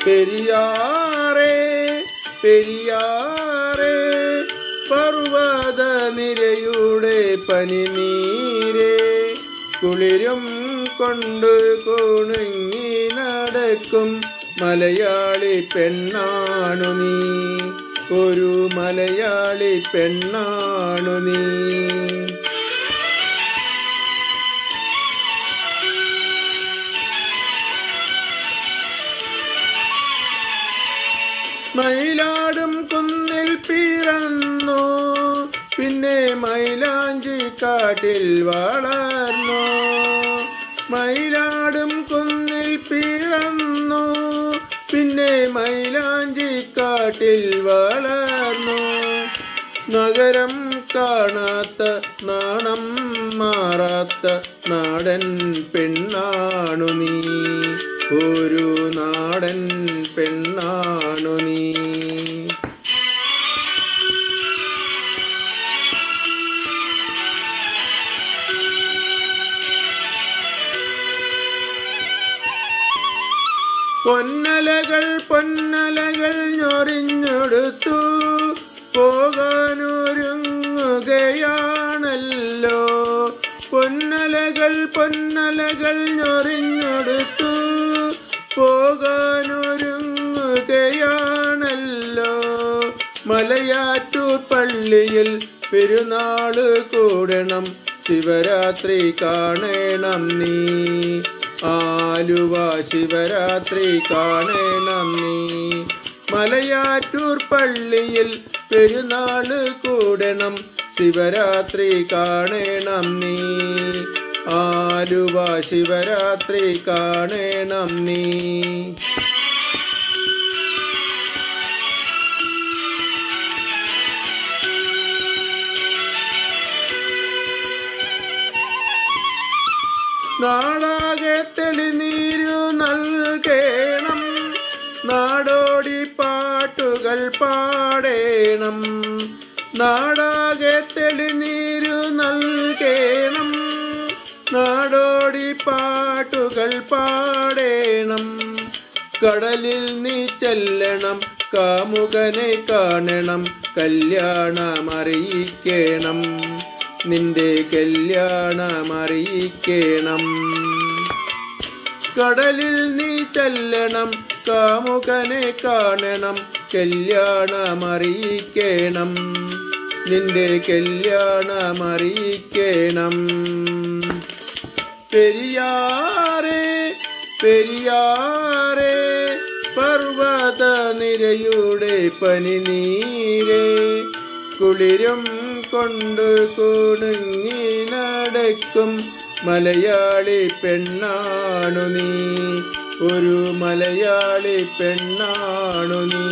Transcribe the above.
പെരിയാറേ പെരിയാറേ പർവ്വത നിരയുടെ പനിനീരേ കുളിരും കൊണ്ട് കുണുങ്ങി നടക്കും മലയാളി പെണ്ണാണു നീ, ഒരു മലയാളി പെണ്ണാണു നീ. മയിലാടും കുന്നിൽ പിറന്നു, പിന്നെ മൈലാഞ്ചി കാട്ടിൽ വളർന്നു. മയിലാടും കുന്നിൽ പിറന്നു, പിന്നെ മൈലാഞ്ചി കാട്ടിൽ വളർന്നു. നഗരം കാണാത്ത നാണം മാറാത്ത നാടൻ പെണ്ണാണു നീ, ഒരു നാടൻ പെണ്ണാണു നീ. പൊന്നലകൾ പൊന്നലകൾ ഞൊറിഞ്ഞെടുത്തു പോകാനൊരുങ്ങുകയാണല്ലോ. പൊന്നലകൾ പൊന്നലകൾ ഞൊറിഞ്ഞെടുത്തു പോകാനൊരുങ്ങുകയാണല്ലോ. മലയാറ്റൂർ പള്ളിയിൽ പെരുന്നാള് കൂടണം, ശിവരാത്രി കാണണം നീ. ആലുവ ശിവരാത്രി കാണണം നീ. മലയാറ്റൂർ പള്ളിയിൽ പെരുന്നാള് കൂടണം, ശിവരാത്രി കാണണം നീ. ആലുവ ശിവരാത്രി കാണണം നീ. നാടാകെ തെളിനീരു നൽകേണം, നാടോടി പാട്ടുകൾ പാടേണം. നാടാകെ തെളിനീരു നൽകേണം, നാടോടി പാട്ടുകൾ പാടേണം. കടലിൽ നീ ചെല്ലണം, കാമുകനെ കാണണം, കല്യാണമറിയിക്കണം, നിന്റെ കല്യാണമറിയിക്കണം. കടലിൽ നീ ചെല്ലണം, കാമുകനെ കാണണം, കല്യാണമറിയിക്കണം, നിന്റെ കല്യാണമറിയിക്കണം. പെരിയാറേ പെരിയാറേ പർവ്വത നിരയുടെ പനിനീരേ കുളിരും കൊണ്ട് കുണുങ്ങി നടക്കും മലയാളി പെണ്ണാണു നീ, ഒരു മലയാളി പെണ്ണാണു നീ.